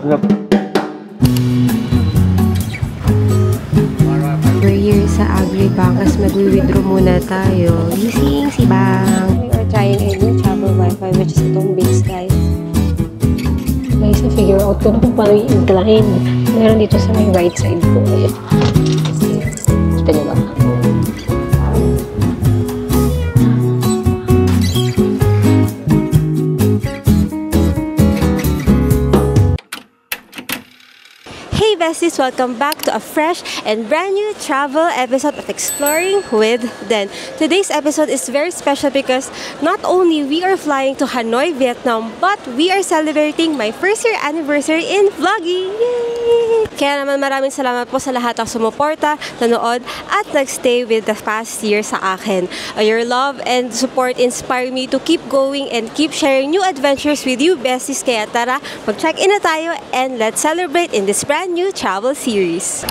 We're here sa Agribank as mag-withdraw muna tayo. Using si Bang. We are trying a new travel Wi-Fi which is itong base guys. Guys, na-figure out ko na kung paano i-incline. Meron dito sa may right side ko. Kita nyo ba? Hey besties! Welcome back to a fresh and brand new travel episode of Exploring with Den. Today's episode is very special because not only we are flying to Hanoi, Vietnam, but we are celebrating my first year anniversary in vlogging! Yay! Kaya naman maraming salamat po sa lahat ng sumuporta, nanood, at nagstay with the past year sa akin. Your love and support inspire me to keep going and keep sharing new adventures with you besties. Kaya tara, mag-check-in na tayo and let's celebrate in this brand new travel series.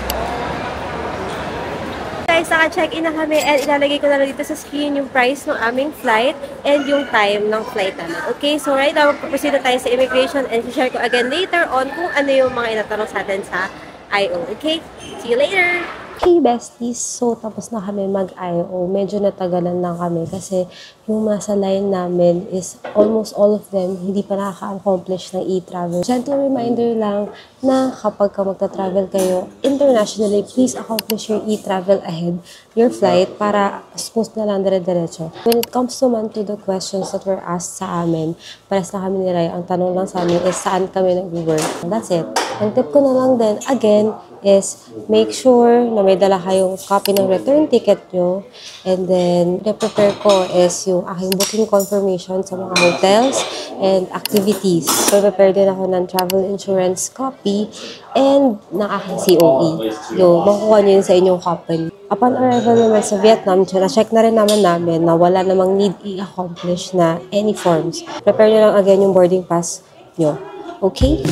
Guys, naka-check-in na kami and ilalagay ko na lang dito sa screen yung price ng aming flight and yung time ng flight namin. Okay, so right now, mag-proceed na tayo sa immigration and share ko again later on kung ano yung mga inatanong sa atin sa I.O. Okay? See you later! Hey besties! So, tapos na kami mag-I.O. Medyo natagalan lang kami kasi yung nasa line namin is almost all of them hindi pa nakaka-accomplish ng e-travel. Gentle reminder lang na kapag ka magta-travel kayo internationally, please accomplish your e-travel ahead your flight para smooth na lang dire-diretso. When it comes naman to the questions that were asked sa amin, pares na kami ni Ray, ang tanong lang sa amin is saan kami nag-work. That's it. Ang tip ko na lang din, again, is make sure na may dala kayong copy ng return ticket nyo. And then, prepare ko is yung aking booking confirmation sa mga hotels and activities. Prepare din ako ng travel insurance copy and ng aking COE. Yung makukuha nyo yun sa inyong company. Upon arrival naman sa Vietnam, check na rin naman namin na wala namang need i-accomplish na any forms. Prepare nyo lang again yung boarding pass nyo. Okay?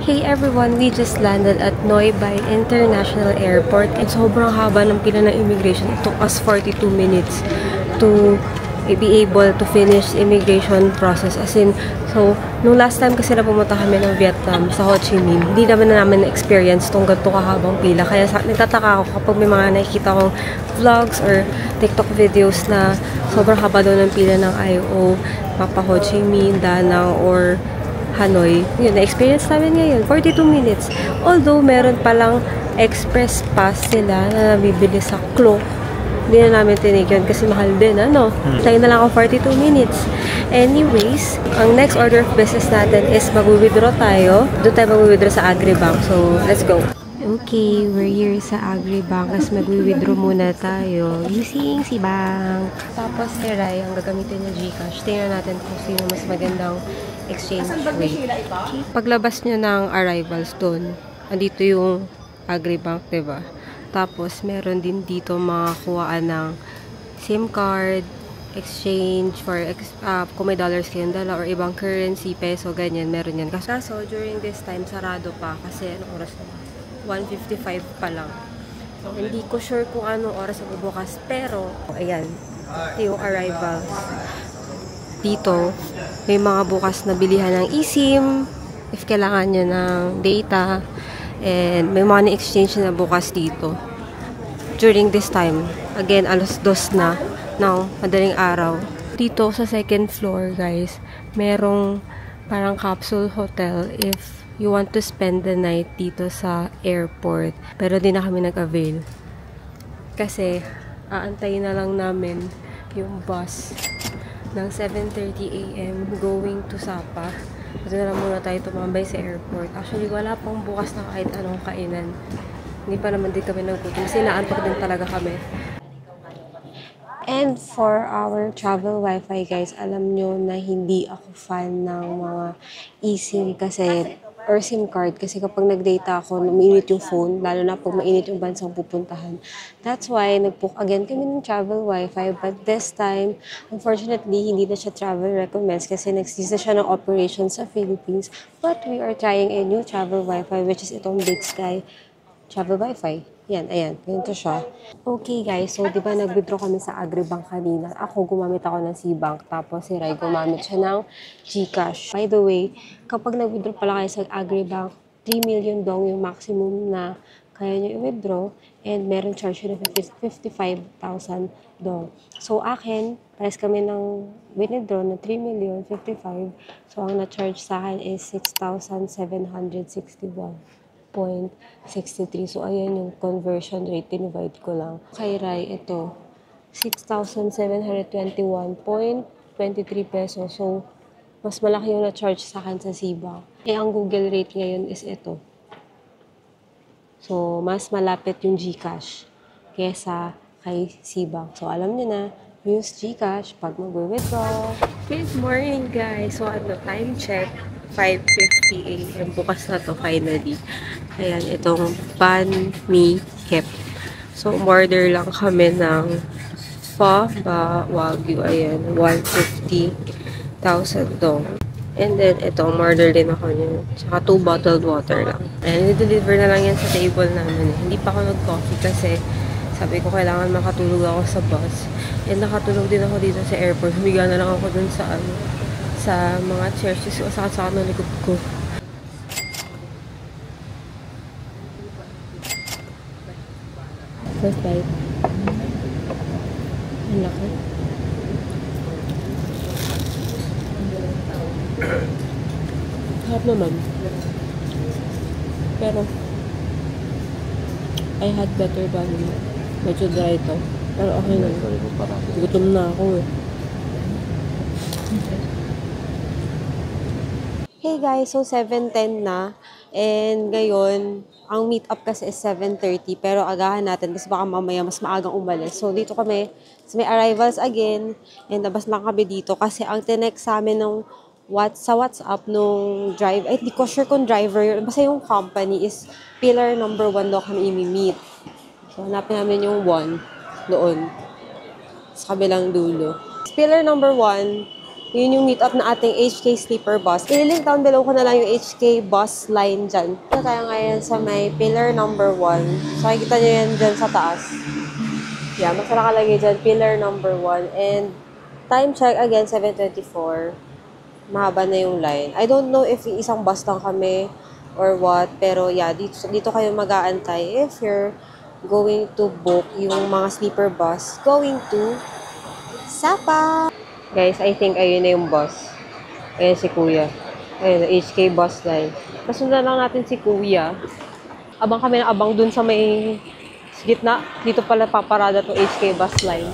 Hey everyone, we just landed at Noi Bai International Airport and sobrang haba ng pila ng immigration. It took us 42 minutes to be able to finish immigration process. As in, so, nung last time kasi na pumunta kami ng Vietnam sa Ho Chi Minh, hindi naman na namin na-experience tong ganito kahabang pila. Kaya nagtataka ako kapag may mga nakikita kong vlogs or TikTok videos na sobrang haba doon ng pila ng I.O. Papa Ho Chi Minh, Danang, or Hanoi. Yun, na-experience namin ngayon. 42 minutes. Although, meron palang express pass sila na nabibili sa Klook. Hindi na namin tinig yun kasi mahal din, ano? Tayo na lang ako 42 minutes. Anyways, ang next order of business natin is mag-withdraw tayo. Doon tayo mag-withdraw sa Agribank. So, let's go. Okay, we're here sa Agribank as mag-withdraw muna tayo using si Bank. Tapos si Rai, ang gagamitin niya Gcash. Tingnan natin kung sino mas magandang exchange rate. Okay. Paglabas nyo ng arrivals doon, andito yung Agribank, diba? Tapos, meron din dito makakuhaan ng SIM card, exchange for, kung may dollars kayong dala or ibang currency, peso, ganyan, meron yan. Kaso, during this time, sarado pa kasi anong oras na? 1:55 pa lang. So, hindi ko sure kung anong oras ang bubukas, pero, ayan, yung arrivals. Dito, may mga bukas na bilihan ng eSIM, if kailangan nyo ng data, and may mga na-exchange na bukas dito. During this time, again, alas 2 na ng madaling araw. Dito sa second floor, guys, merong parang capsule hotel if you want to spend the night dito sa airport. Pero di na kami nag-avail. Kasi, aantayin na lang namin yung bus ng 7:30 AM going to Sapa. Ito na lang muna tayo tumambay sa airport. Actually, wala pang bukas na kahit anong kainan. Hindi pa naman din kami nagputin. Sinaantok din talaga kami. And for our travel wifi guys, alam nyo na hindi ako fan ng mga eSIM kasi or SIM card kasi kapag nag-data ako, umiinit yung phone, lalo na pag mainit yung bansang pupuntahan. That's why nag-book again kami ng travel wifi, but this time, unfortunately, hindi na siya travel recommends kasi nagsisa siya ng operation sa Philippines. But we are trying a new travel wifi, which is itong Big Sky travel wifi. Yan, ayan, ganito siya. Okay guys, so di ba nag-withdraw kami sa Agribank kanina? Ako gumamit ako ng Cbank, tapos si Rai gumamit siya ng GCash. By the way, kapag nag-withdraw pala kayo sa Agribank, 3 million dong yung maximum na kaya nyo i-withdraw, and meron charge yun na 55,000 dong. So akin, pares kami ng withdraw na 3 million, 55. So ang na-charge sa akin is 6,761.63. So, ayan yung conversion rate. Tinivide ko lang. Kay Rai, ito, 6,721.23 pesos. So, mas malaki yung na-charge sa akin sa Cbank. Eh, ang Google rate ngayon is ito. So, mas malapit yung GCash kesa kay Cbank. So, alam nyo na, use GCash pag mag-withdraw. Good morning, guys. So, time check, 5:50 a.m. Bukas na to, finally. Ayan, itong pan mi hip. So, order lang kami ng pho ba wagyu. Ayan, 150,000 dong. And then, itong order din ako niya. Tsaka 2 bottled water lang. Ayan, i-deliver na lang yan sa table namin. Hindi pa ako nag-coffee kasi sabi ko kailangan makatulog ako sa bus. And nakatulog din ako dito sa airport. Humiga na lang ako dun sa sa mga chairs. Kasi sakit-sakit ng likod ko. First bite. Ang laki. Harap naman. Pero, I had better value. Medyo dry ito. Pero okay na. Gutom na ako eh. Hey guys, so 7:10 na. And ngayon, ang meet up kasi is 7:30. Pero agahan natin kasi baka mamaya mas maagang umalis. So dito kami, so may arrivals again. And labas lang kami dito kasi ang tinext sa amin ng sa WhatsApp nung drive, ay di ko sure kung driver yun. Basta yung company is pillar number 1 daw kami imi-meet. So hanapin namin yung 1 doon. Sa kabilang dulo. Pillar number 1, yun yung meet up na ating HK sleeper bus. I-link down below ko na lang yung HK bus line dyan. Ito tayo ngayon sa may pillar number 1. So, makikita nyo yan dyan sa taas. Yeah, mas nakalagay dyan, pillar number 1. And time check again, 7:24. Mahaba na yung line. I don't know if isang bus lang kami or what. Pero yeah, dito kayo mag-aantay if you're going to book yung mga sleeper bus going to Sapa. Guys, I think ayun na yung bus. Ayun si Kuya. Ayun, HK bus line. Kasundan lang natin si Kuya. Abang kami na abang dun sa may gitna. Dito pala paparada to HK bus line.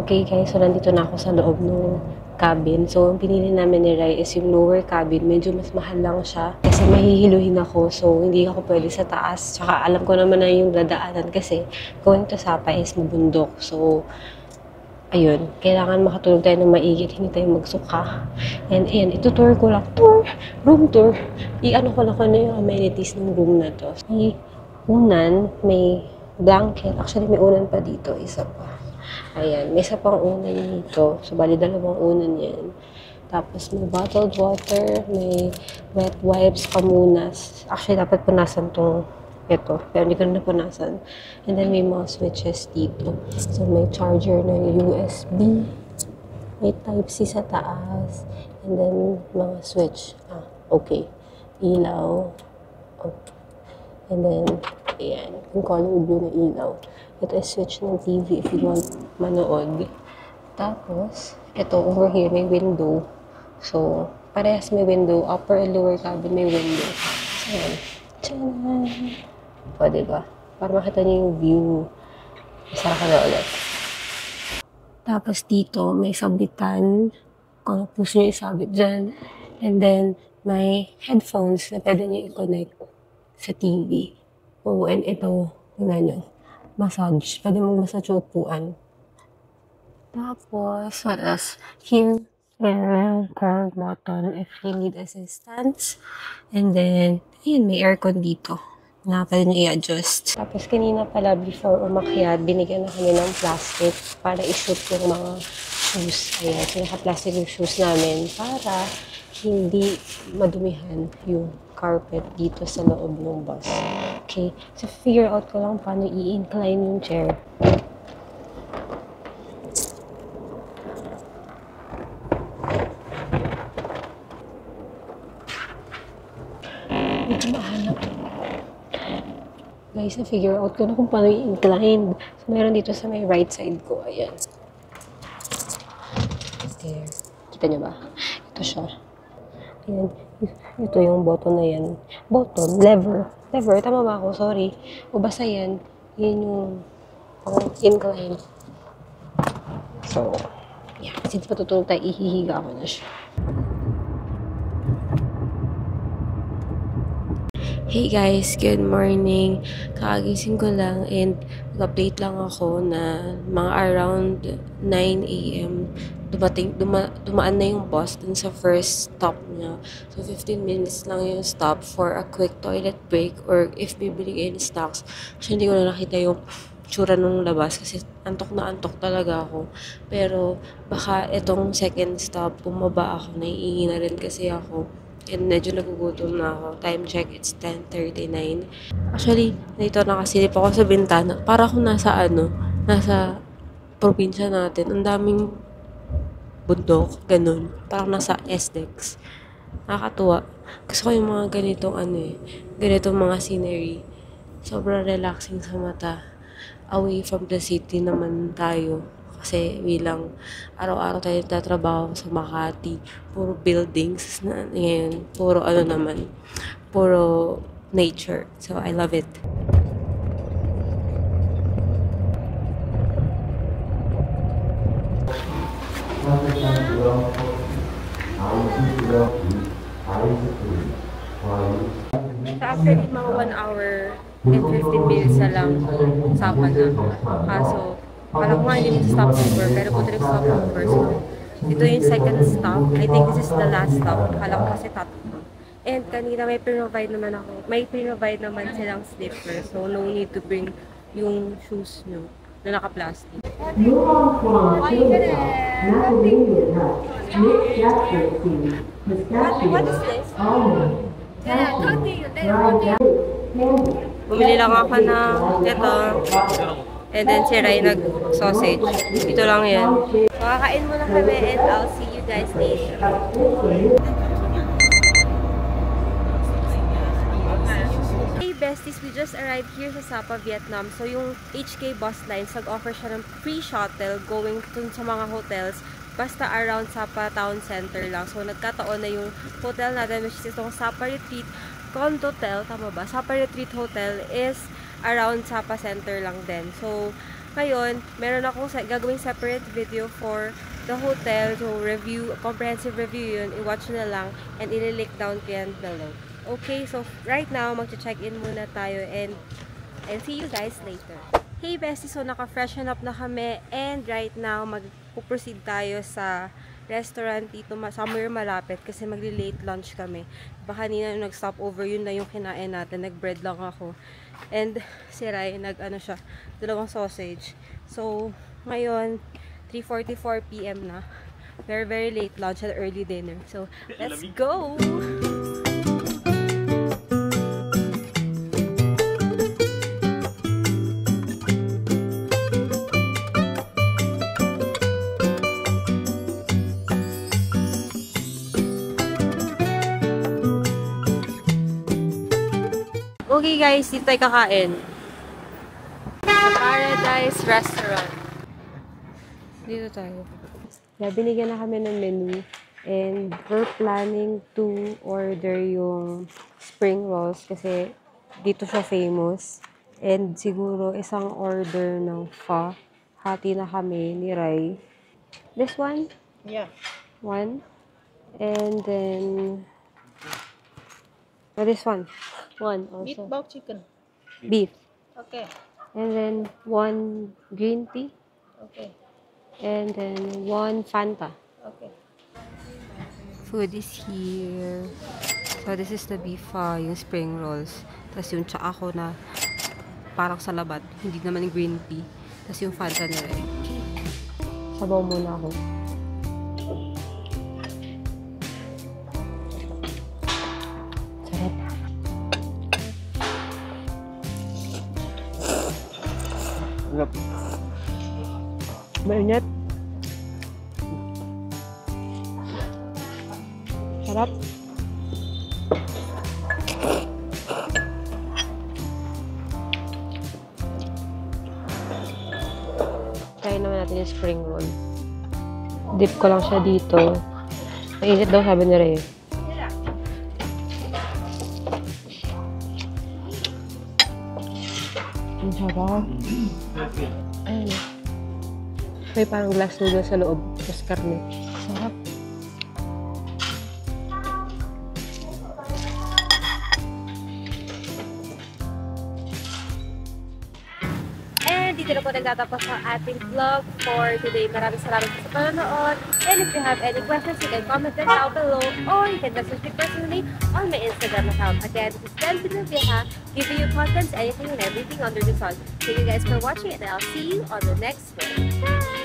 Okay guys, so nandito na ako sa loob ng cabin. So, ang pinili namin ni Rai is yung lower cabin. Medyo mas mahal lang siya kasi mahihiluhin ako. So, hindi ako pwede sa taas. Tsaka alam ko naman na yung dadaanan kasi going to Sapa is mabundok. So, ayun. Kailangan makatulog tayo ng maigit. Hindi tayo magsuka. And ayan, itutour ko lang. Room tour. I-ano ko lang na yung amenities ng room na to. May unan, may blanket. Actually, may unan pa dito. Isa pa. Ayan, may isa pang unan dito. So, bali dalawang unan yan. Tapos, may bottled water, may wet wipes, pamunas. Actually, dapat punasan tong ito. Pero hindi ko na punasan. And then, may mga switches dito. So, may charger na USB. May Type-C sa taas. And then, mga switch. Okay. Ilaw. Okay. And then, ayan. Yung color blue na ilaw. Ito is switch ng TV if you want manood. Tapos, ito over here may window. So, parehas may window. Upper and lower cabin may window. So, ayan. Tchanan! O, diba? Para makita niyo yung view. Isa ka na ulit. Tapos dito, may sabitan. Kung gusto niyo isabit dyan. And then, may headphones na pwede niyo i-connect sa TV. Oh, and ito, tingnan nyo, massage. Pwede mong massage yung upuan. Tapos, what else? Here, power button if you need assistance. And then, ayun, may aircon dito na pwede nyo i-adjust. Tapos, kanina pala, before umakyat, binigyan na kami ng plastic para i-shoot yung mga shoes. Ayan, so naka-plastic yung shoes namin para hindi madumihan yung carpet dito sa loob ng bus. Okay, so figure out ko lang paano i-incline yung chair. Medyo mahanap. Guys, na-figure out ko na kung paano i-incline. So, meron dito sa may right side ko. Ayan. There. Kita nyo ba? Ito siya. Ayan. Ito yung button na yan. Button? Lever. Lever? Tama ba ako? Sorry. O basta yan. Yan yung incline. So, yeah. Kasi di pa tutulog tayo, ihihiga ako na siya. Hey guys, good morning. Kakagising ko lang and nag-update lang ako na mga around 9 AM dumaan na yung bus dun sa first stop niya. So 15 minutes lang yung stop for a quick toilet break or if bibili kayo ng snacks. Kasi hindi ko na nakita yung tsura nung labas kasi antok na antok talaga ako. Pero baka itong second stop, bumaba ako, naiingi na rin kasi ako. And medyo nagugutom na ako. Time check, it's 10:39. Actually, dito nakasilip ako sa bintana. Para akong nasa probinsya natin. Ang daming bundok, ganun. Parang nasa SDEX. Nakakatuwa. Gusto ko yung mga ganitong mga scenery. Sobrang relaxing sa mata. Away from the city naman tayo. Kasi bilang araw-araw tayo tatrabaho sa Makati, puro buildings na ngayon, puro nature. So I love it. So after mga 1 hour and 15 minutes na lang, usapan na. Kaso, alam ko nga hindi mo stopover, pero buti nag-stopover. So, ito yung second stop. I think this is the last stop. Akala ko kasi tatlo. And kanina may pre-provide naman silang slipper. So, no need to bring yung shoes nyo na naka-plastic. What is this? Bumili lang ako ng ito. And then si Rai nag-sausage. Ito lang yan. Makakain muna kami and I'll see you guys later. Hey besties, we just arrived here sa Sapa, Vietnam. So yung HK bus lines, nag-offer siya ng free shuttle going dun sa mga hotels. Basta around Sapa Town Center lang. So nagkataon na yung hotel natin, which is itong Sapa Retreat Condotel, tama ba? Sapa Retreat Hotel is around Sapa Center lang din. So, ngayon, meron akong gagawing separate video for the hotel. So, comprehensive review yun. I-watch na lang and i-link down ko yan below. Okay, so right now, mag-check-in muna tayo and I'll see you guys later. Hey besties, so naka-freshen up na kami and right now, mag-proceed tayo sa restaurant dito somewhere malapit kasi magli-late lunch kami. Baka kanina nung nag-stop over, yun na yung kinain natin. Nag-bread lang ako. And si Rai, dalawang sausage. So, ngayon, 3:44 PM na. Very, very late lunch and early dinner. So, let's go! Okay guys, dito tayo kakain. Sa Paradise Restaurant. Dito tayo. Binigyan na kami ng menu. And we're planning to order yung spring rolls kasi dito siya famous. And siguro isang order ng pho. Hati na kami ni Rai. This one? Yeah. One. And then Oh, this one. One Meat also. bulk chicken. Beef. Okay. And then one green tea. Okay. And then one Fanta. Okay. Food is here. So, this is the beef, yung spring rolls. Tapos yung tsaka ko na parang sa labat. Hindi naman yung green tea. Tapos yung Fanta na rin. Sabaw muna ako. Sarap. Sarap. Mainit. Sarap. Try naman natin yung spring roll. Dip ko lang siya dito. Mainit daw, sabi ni Rhea. Ang sarap. Ayun. May parang glass noodle sa loob. Tapos karne. Sarap. And dito na po nagtatapos ang ating vlog for today. Maraming salamat po sa panonood. And if you have any questions, you can comment them down below or you can message me personally on my Instagram account. Again, this is Jen Pinavieja, giving you contents, anything and everything under the sun. Thank you guys for watching and I'll see you on the next one. Bye!